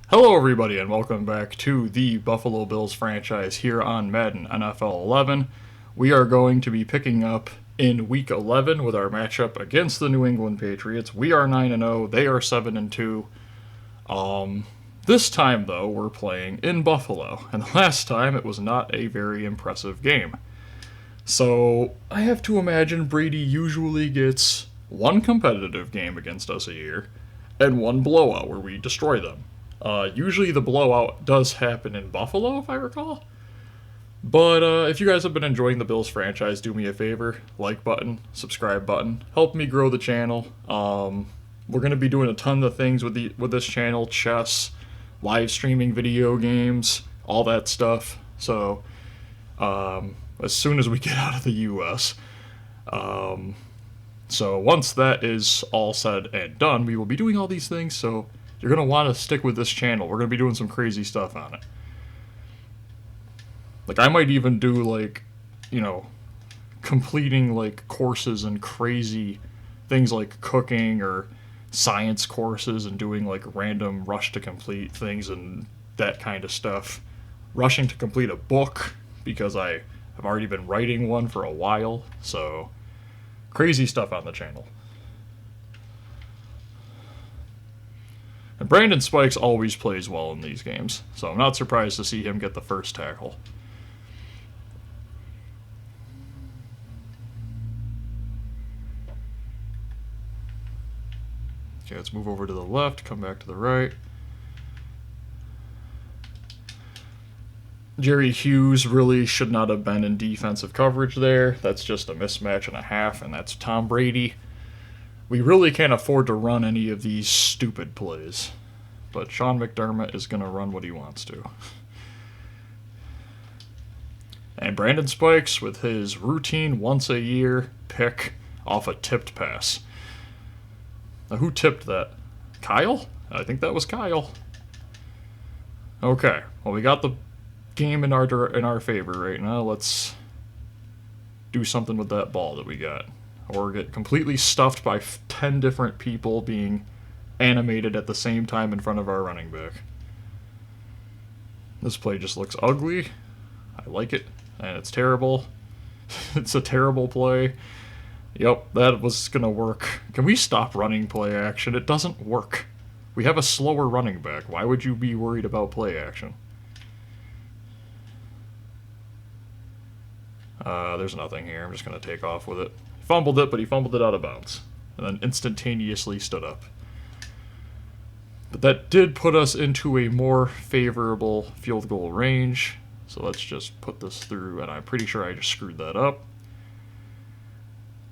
Hello everybody and welcome back to the Buffalo Bills franchise here on Madden NFL 11. We are going to be picking up in Week 11 with our matchup against the New England Patriots. We are 9-0, they are 7-2. This time though, we're playing in Buffalo, and the last time it was not a very impressive game. So I have to imagine Brady usually gets one competitive game against us a year and one blowout where we destroy them. Usually the blowout does happen in Buffalo, if I recall. But if you guys have been enjoying the Bills franchise, do me a favor, like button, subscribe button, help me grow the channel. We're going to be doing a ton of things with this channel, chess, live streaming video games, all that stuff. So as soon as we get out of the U.S. So once that is all said and done, we will be doing all these things, so you're going to want to stick with this channel. We're going to be doing some crazy stuff on it. Like, I might even do, like, completing, like, courses and crazy things like cooking or science courses and doing, like, random rush to complete things and that kind of stuff. Rushing to complete a book because I have already been writing one for a while, so crazy stuff on the channel. And Brandon Spikes always plays well in these games, so I'm not surprised to see him get the first tackle. Okay, let's move over to the left, come back to the right. Jerry Hughes really should not have been in defensive coverage there. That's just a mismatch and a half, and that's Tom Brady. We really can't afford to run any of these stupid plays. But Sean McDermott is going to run what he wants to. And Brandon Spikes with his routine once-a-year pick off a tipped pass. Now, who tipped that? Kyle? I think that was Kyle. Okay, well, we got the game in our favor right now. Let's do something with that ball that we got. Or get completely stuffed by 10 different people being animated at the same time in front of our running back. This play just looks ugly. I like it, and it's terrible. It's a terrible play. Yep, that was going to work. Can we stop running play action? It doesn't work. We have a slower running back. Why would you be worried about play action? There's nothing here. I'm just going to take off with it. He fumbled it, but he fumbled it out of bounds. And then instantaneously stood up. But that did put us into a more favorable field goal range. So let's just put this through, and I'm pretty sure I just screwed that up.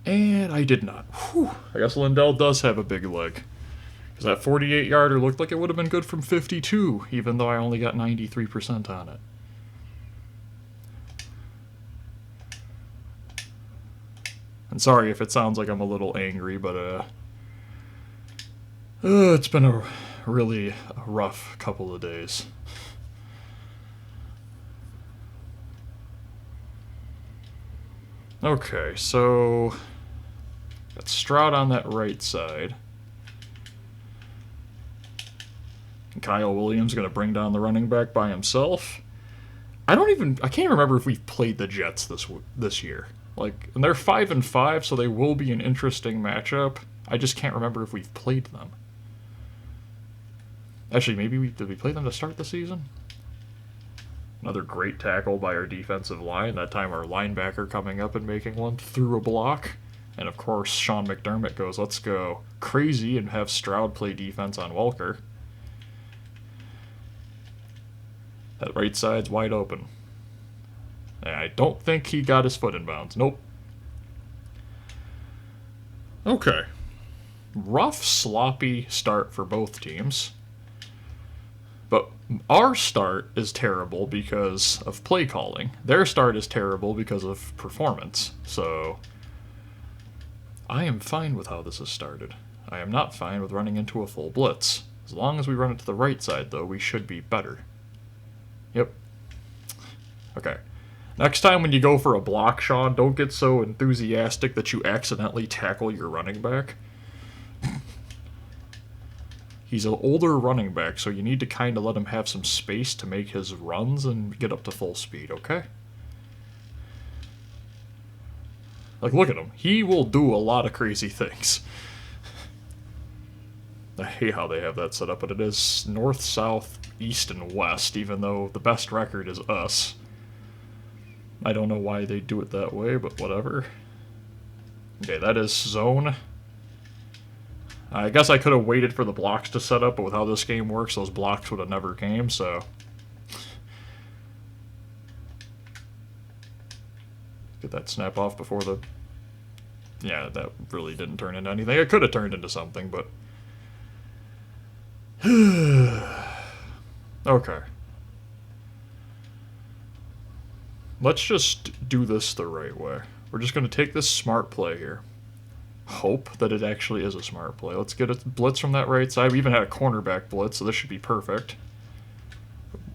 And I did not. Whew. I guess Lindell does have a big leg. Because that 48-yarder looked like it would have been good from 52, even though I only got 93% on it. And sorry if it sounds like I'm a little angry, but it's been a really rough couple of days. Okay, so got Stroud on that right side. And Kyle Williams going to bring down the running back by himself. I can't remember if we've played the Jets this year. And they're 5-5, so they will be an interesting matchup. I just can't remember if we've played them. Actually, did we play them to start the season? Another great tackle by our defensive line. That time our linebacker coming up and making one through a block. And of course, Sean McDermott goes, let's go crazy and have Stroud play defense on Welker. That right side's wide open. And I don't think he got his foot in bounds. Nope. Okay. Rough, sloppy start for both teams. But our start is terrible because of play calling. Their start is terrible because of performance. So I am fine with how this has started. I am not fine with running into a full blitz. As long as we run it to the right side, though, we should be better. Yep. Okay. Next time when you go for a block, Sean, don't get so enthusiastic that you accidentally tackle your running back. He's an older running back, so you need to kind of let him have some space to make his runs and get up to full speed, okay? Like, look at him. He will do a lot of crazy things. I hate how they have that set up, but it is north, south, east, and west, even though the best record is us. I don't know why they do it that way, but whatever. Okay, that is zone. I guess I could have waited for the blocks to set up, but with how this game works, those blocks would have never came, so... Get that snap off before the... Yeah, that really didn't turn into anything. It could have turned into something, but... Okay. Let's just do this the right way. We're just going to take this smart play here. Hope that it actually is a smart play. Let's get a blitz from that right side. We even had a cornerback blitz, so this should be perfect.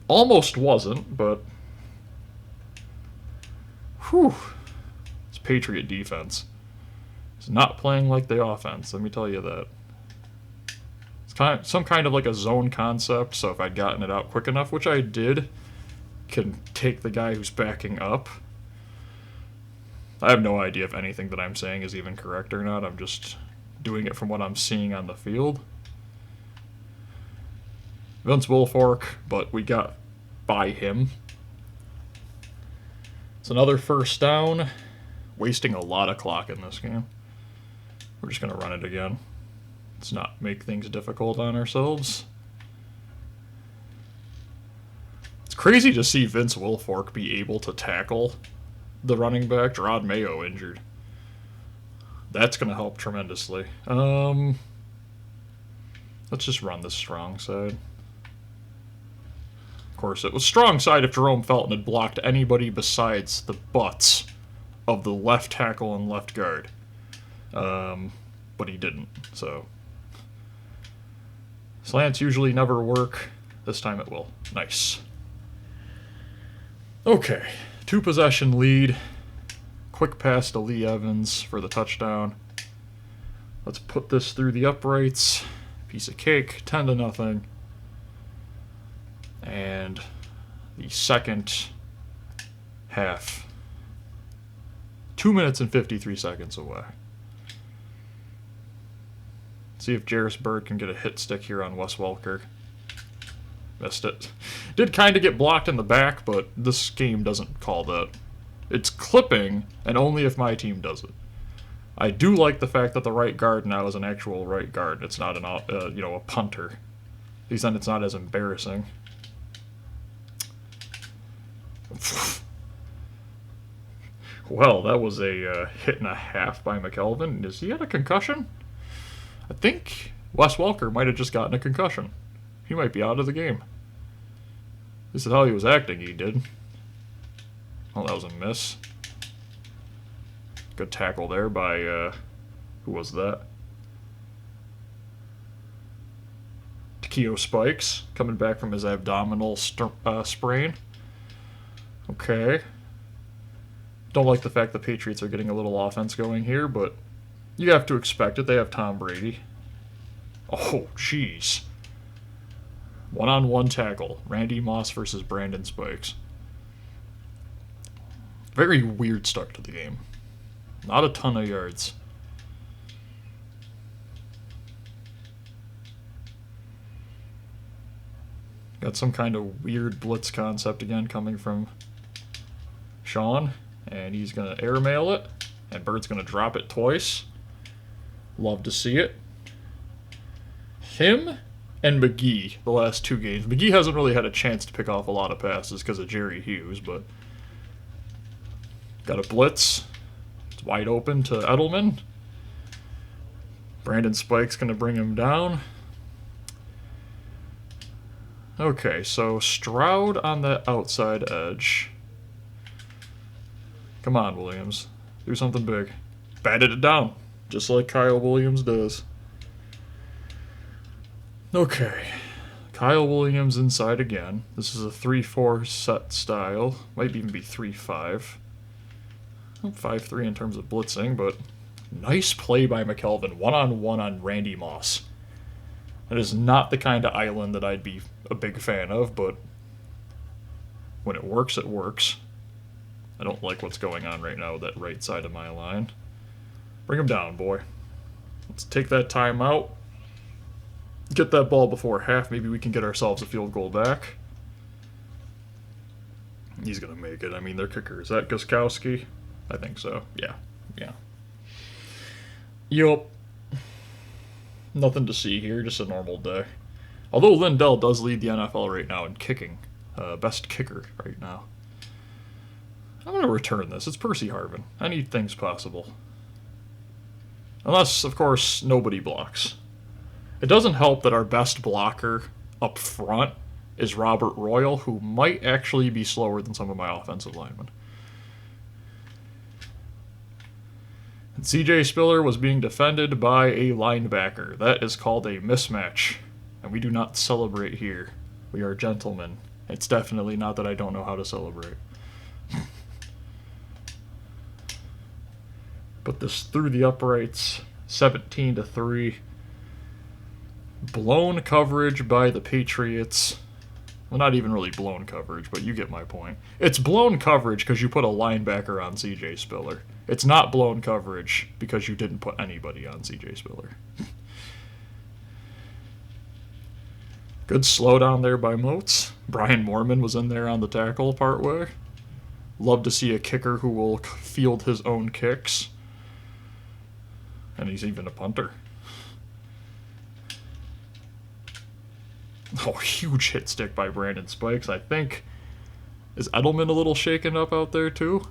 Almost wasn't, but... Whew. It's Patriot defense. It's not playing like the offense, let me tell you that. It's some kind of like a zone concept, so if I'd gotten it out quick enough, which I did, can take the guy who's backing up. I have no idea if anything that I'm saying is even correct or not. I'm just doing it from what I'm seeing on the field. Vince Wilfork, but we got by him. It's another first down. Wasting a lot of clock in this game. We're just going to run it again. Let's not make things difficult on ourselves. It's crazy to see Vince Wilfork be able to tackle the running back. Gerard Mayo injured. That's going to help tremendously. Let's just run the strong side. Of course, it was strong side if Jerome Felton had blocked anybody besides the butts of the left tackle and left guard. But he didn't, so... Slants usually never work. This time it will. Nice. Okay. 2-possession lead. Quick pass to Lee Evans for the touchdown. Let's put this through the uprights. Piece of cake. 10-0. And the second half. 2 minutes and 53 seconds away. See if Jarris Bird can get a hit stick here on Wes Welker. Missed it. Did kind of get blocked in the back, but this game doesn't call that. It's clipping, and only if my team does it. I do like the fact that the right guard now is an actual right guard. It's not a punter. At least then it's not as embarrassing. Well, that was a hit and a half by McKelvin. Is he had a concussion? I think Wes Welker might have just gotten a concussion. He might be out of the game. This is how he was acting, he did. Oh, that was a miss. Good tackle there by, who was that? Takeo Spikes, coming back from his abdominal sprain. Okay. Don't like the fact the Patriots are getting a little offense going here, but you have to expect it. They have Tom Brady. Oh, jeez. One-on-one tackle. Randy Moss versus Brandon Spikes. Very weird start to the game. Not a ton of yards. Got some kind of weird blitz concept again coming from Sean. And he's going to airmail it. And Bird's going to drop it twice. Love to see it. Him and McGee, the last two games. McGee hasn't really had a chance to pick off a lot of passes because of Jerry Hughes, but got a blitz. It's wide open to Edelman. Brandon Spike's going to bring him down. Okay, so Stroud on the outside edge. Come on, Williams. Do something big. Batted it down, just like Kyle Williams does. Okay, Kyle Williams inside again. This is a 3-4 set style. Might even be 3-5. 5-3 in terms of blitzing, but nice play by McKelvin. One-on-one on Randy Moss. It is not the kind of island that I'd be a big fan of, but when it works, it works. I don't like what's going on right now with that right side of my line. Bring him down, boy. Let's take that time out. Get that ball before half. Maybe we can get ourselves a field goal back. He's going to make it. I mean, their kicker. Is that Gostkowski? I think so. Yeah. Yup. Nothing to see here. Just a normal day. Although Lindell does lead the NFL right now in kicking. Best kicker right now. I'm going to return this. It's Percy Harvin. Anything's possible. Unless, of course, nobody blocks. It doesn't help that our best blocker up front is Robert Royal, who might actually be slower than some of my offensive linemen. And CJ Spiller was being defended by a linebacker. That is called a mismatch. And we do not celebrate here. We are gentlemen. It's definitely not that I don't know how to celebrate. Put this through the uprights. 17-3. Blown coverage by the Patriots. Well, not even really blown coverage, but you get my point. It's blown coverage because you put a linebacker on CJ Spiller. It's not blown coverage because you didn't put anybody on CJ Spiller. Good slowdown there by Moats. Brian Moorman was in there on the tackle partway. Love to see a kicker who will field his own kicks. And he's even a punter. Oh, huge hit stick by Brandon Spikes. I think, is Edelman a little shaken up out there too?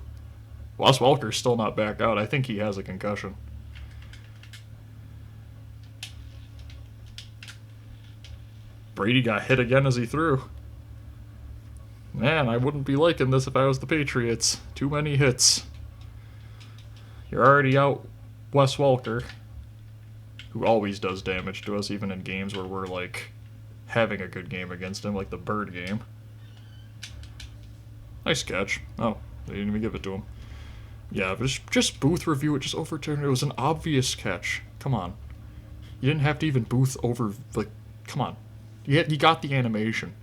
Wes Welker's still not back out. I think he has a concussion. Brady got hit again as he threw. Man, I wouldn't be liking this if I was the Patriots. Too many hits. You're already out Wes Welker, who always does damage to us, even in games where we're, like, having a good game against him, like the Bird game. Nice catch. Oh, they didn't even give it to him. Yeah, but just booth review it, just overturn it. It was an obvious catch. Come on. You didn't have to even booth over, like, come on. You got the animation.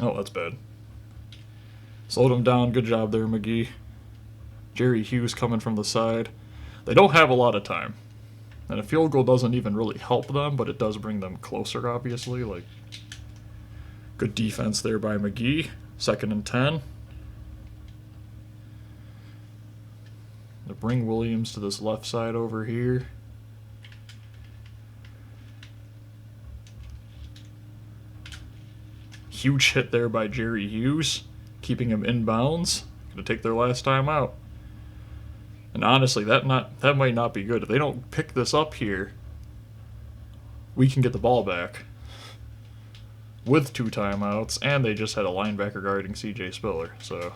Oh, that's bad. Slowed him down. Good job there, McGee. Jerry Hughes coming from the side. They don't have a lot of time. And a field goal doesn't even really help them, but it does bring them closer, obviously. Like, good defense there by McGee. 2nd and 10. To bring Williams to this left side over here. Huge hit there by Jerry Hughes, keeping him inbounds. Gonna take their last time out. And honestly, that might not be good. If they don't pick this up here, we can get the ball back with 2 timeouts, and they just had a linebacker guarding CJ Spiller, so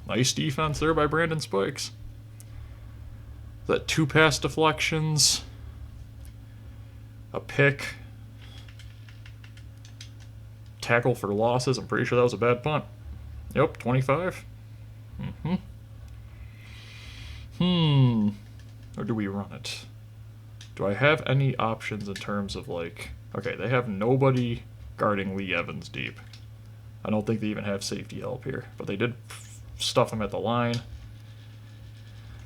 nice defense there by Brandon Spikes. That 2 pass deflections, a pick, tackle for losses. I'm pretty sure that was a bad punt. Yep, 25. Or do we run it? Do I have any options in terms of, like... Okay, they have nobody guarding Lee Evans deep. I don't think they even have safety help here. But they did stuff him at the line.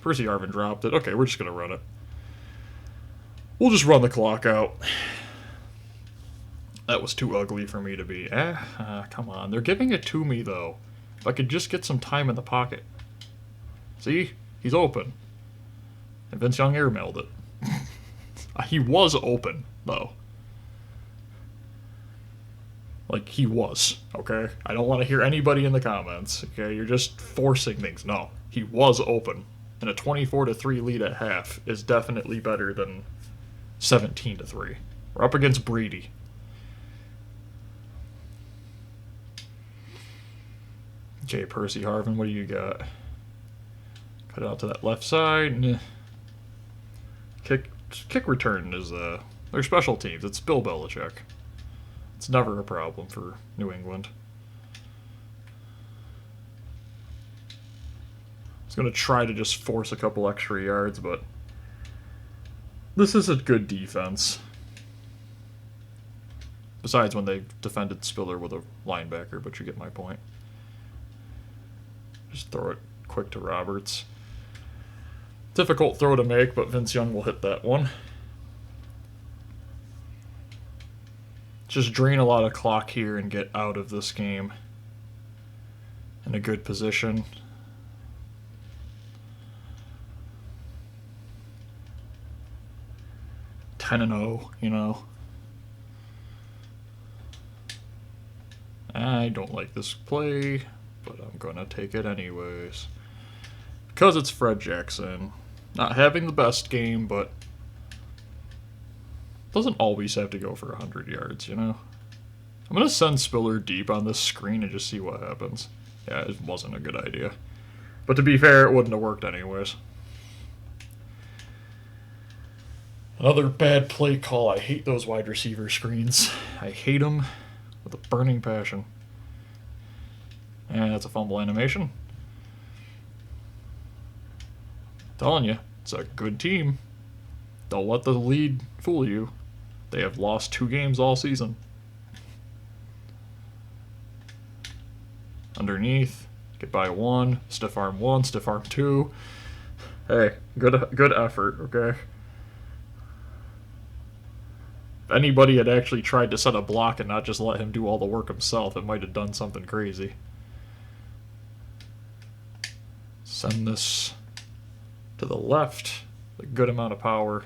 Percy Harvin dropped it. Okay, we're just going to run it. We'll just run the clock out. That was too ugly for me to be. Come on. They're giving it to me, though. If I could just get some time in the pocket. See? He's open. And Vince Young airmailed it. He was open, though. Like, he was, okay? I don't want to hear anybody in the comments, okay? You're just forcing things. No, he was open. And a 24-3 lead at half is definitely better than 17-3. We're up against Brady. Okay, Percy Harvin, what do you got? Cut it out to that left side. Kick return is their special teams. It's Bill Belichick. It's never a problem for New England. was going to try to just force a couple extra yards, but this is a good defense. Besides when they defended Spiller with a linebacker, but you get my point. Just throw it quick to Roberts. Difficult throw to make, but Vince Young will hit that one. Just drain a lot of clock here and get out of this game in a good position. Ten and 0, you know. I don't like this play, but I'm gonna take it anyways. Because it's Fred Jackson. Not having the best game, but doesn't always have to go for 100 yards, you know? I'm gonna send Spiller deep on this screen and just see what happens. Yeah, it wasn't a good idea. But to be fair, it wouldn't have worked anyways. Another bad play call. I hate those wide receiver screens. I hate them with a burning passion. And that's a fumble animation. Telling you, it's a good team. Don't let the lead fool you. They have lost 2 games all season. Underneath, get by 1, stiff arm 1, stiff arm 2. Hey, good effort, okay? If anybody had actually tried to set a block and not just let him do all the work himself, it might have done something crazy. Send this to the left, a good amount of power.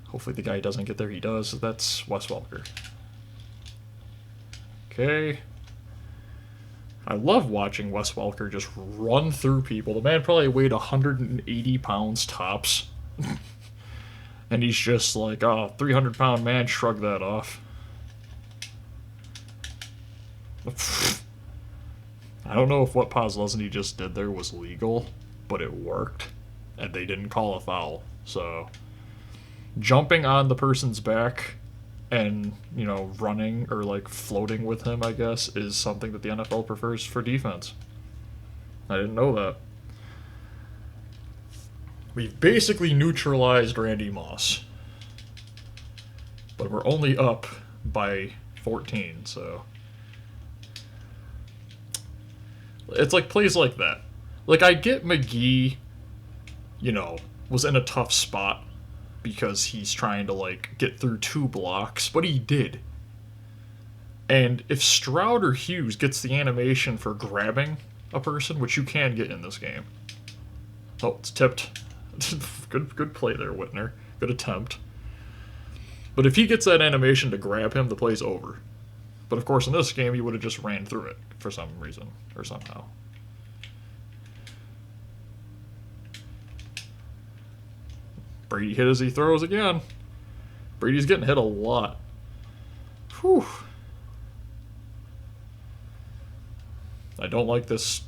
Hopefully the guy doesn't get there. He does. That's Wes Welker. Okay. I love watching Wes Welker just run through people. The man probably weighed 180 pounds tops. And he's just like, oh, 300-pound man, shrug that off. I don't know if what Posluszny just did there was legal, but it worked. And they didn't call a foul. So jumping on the person's back and, you know, running or like floating with him, I guess, is something that the NFL prefers for defense. I didn't know that. We've basically neutralized Randy Moss. But we're only up by 14, so it's like plays like that. Like, I get McGee, you know, was in a tough spot because he's trying to, like, get through 2 blocks, but he did. And if Stroud or Hughes gets the animation for grabbing a person, which you can get in this game. Oh, it's tipped. Good play there, Whitner. Good attempt. But if he gets that animation to grab him, the play's over. But of course, in this game, he would have just ran through it for some reason, or somehow. Brady hit as he throws again. Brady's getting hit a lot. Whew. I don't like this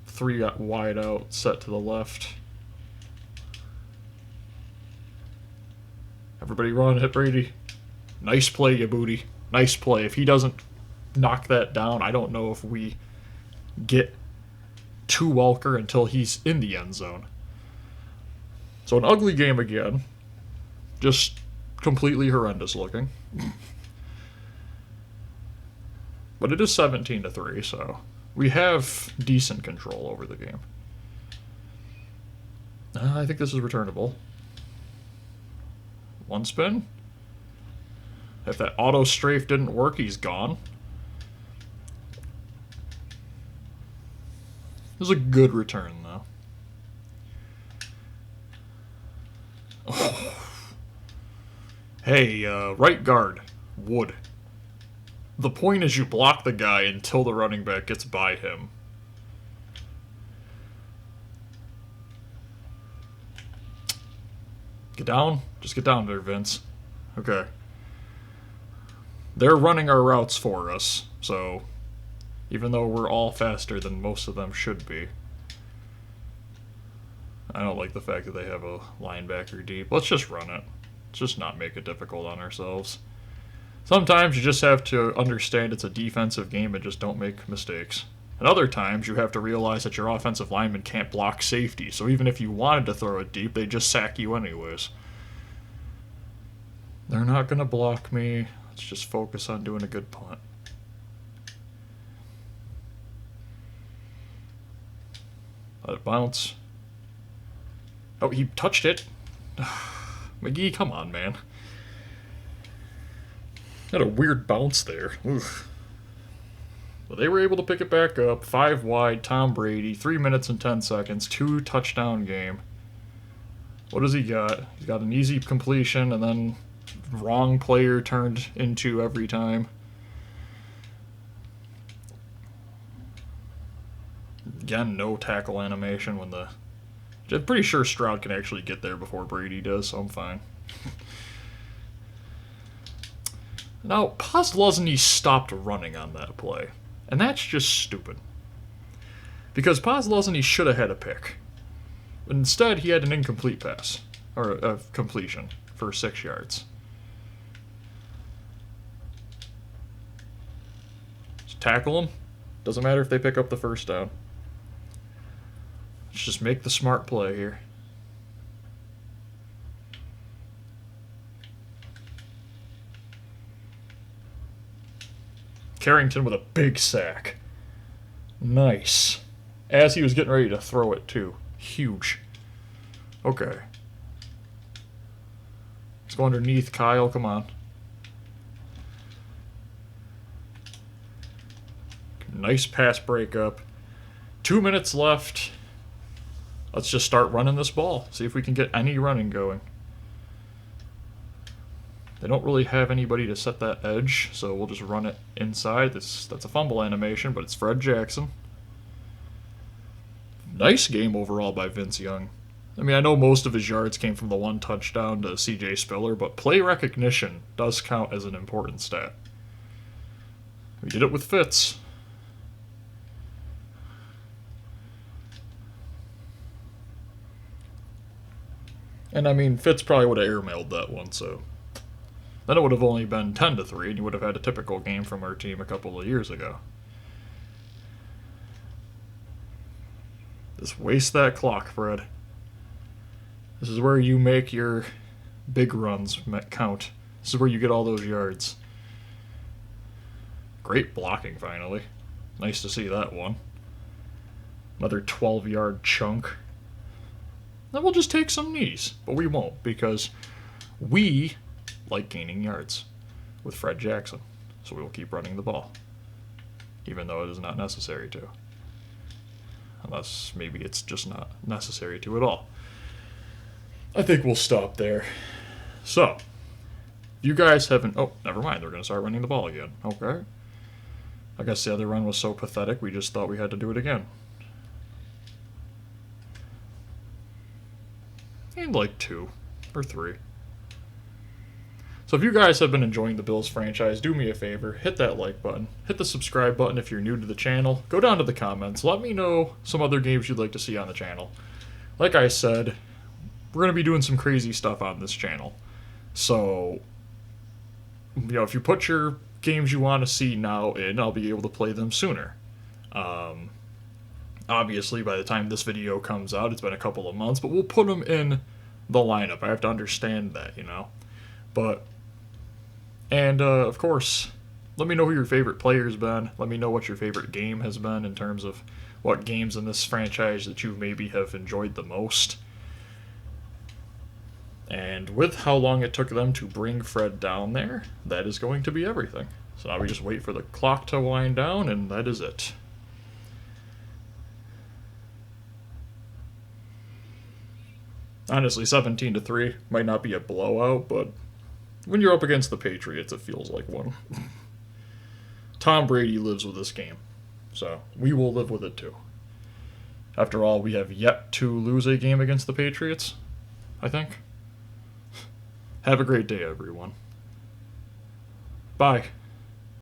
3 wide out set to the left. Everybody run, hit Brady. Nice play, you booty. Nice play. If he doesn't knock that down, I don't know if we get to Welker until he's in the end zone. So an ugly game again. Just completely horrendous looking. But it is 17-3, so we have decent control over the game. I think this is returnable. 1 spin. If that auto strafe didn't work, he's gone. This is a good return, though. Oh. Hey, right guard, Wood. The point is you block the guy until the running back gets by him. Get down. Just get down there, Vince. Okay. They're running our routes for us, so even though we're all faster than most of them should be. I don't like the fact that they have a linebacker deep. Let's just run it. Let's just not make it difficult on ourselves. Sometimes you just have to understand it's a defensive game and just don't make mistakes. And other times, you have to realize that your offensive lineman can't block safety, so even if you wanted to throw it deep, they just sack you anyways. They're not going to block me. Let's just focus on doing a good punt. Let it bounce. Oh, he touched it. McGee, come on, man. Had a weird bounce there. Oof. But they were able to pick it back up. 5 wide, Tom Brady, 3 minutes and 10 seconds, 2 touchdown game. What does he got? He's got an easy completion and then wrong player turned into every time. Again, no tackle animation when the... I'm pretty sure Stroud can actually get there before Brady does, so I'm fine. Now, Postluzny stopped running on that play. And that's just stupid. Because Postluzny should have had a pick. But instead, he had an incomplete pass. Or a completion for 6 yards. Just tackle him. Doesn't matter if they pick up the first down. Let's just make the smart play here. Carrington with a big sack. Nice. As he was getting ready to throw it, too. Huge. Okay. Let's go underneath Kyle. Come on. Nice pass breakup. 2 minutes left. Let's just start running this ball. See if we can get any running going. They don't really have anybody to set that edge, so we'll just run it inside. That's a fumble animation, but it's Fred Jackson. Nice game overall by Vince Young. I mean, I know most of his yards came from the 1 touchdown to C.J. Spiller, but play recognition does count as an important stat. We did it with Fitz. And I mean, Fitz probably would have airmailed that one, so... Then it would have only been 10-3, and you would have had a typical game from our team a couple of years ago. Just waste that clock, Fred. This is where you make your big runs count. This is where you get all those yards. Great blocking, finally. Nice to see that one. Another 12-yard chunk. Then we'll just take some knees, but we won't, because we like gaining yards with Fred Jackson. So we will keep running the ball, even though it is not necessary to. Unless maybe it's just not necessary to at all. I think we'll stop there. So, you guys haven't... Oh, never mind. They're going to start running the ball again. Okay. I guess the other run was so pathetic, we just thought we had to do it again. And like 2 or 3. So if you guys have been enjoying the Bills franchise, do me a favor, hit that like button, hit the subscribe button if you're new to the channel, go down to the comments, let me know some other games you'd like to see on the channel. Like I said, we're going to be doing some crazy stuff on this channel. So, you know, if you put your games you want to see now in, I'll be able to play them sooner. Obviously, by the time this video comes out, it's been a couple of months, but we'll put them in the lineup. I have to understand that, you know. But... And, of course, let me know who your favorite player's been. Let me know what your favorite game has been in terms of what games in this franchise that you maybe have enjoyed the most. And with how long it took them to bring Fred down there, that is going to be everything. So now we just wait for the clock to wind down, and that is it. Honestly, 17-3 might not be a blowout, but... when you're up against the Patriots, it feels like one. Tom Brady lives with this game, so we will live with it too. After all, we have yet to lose a game against the Patriots, I think. Have a great day, everyone. Bye.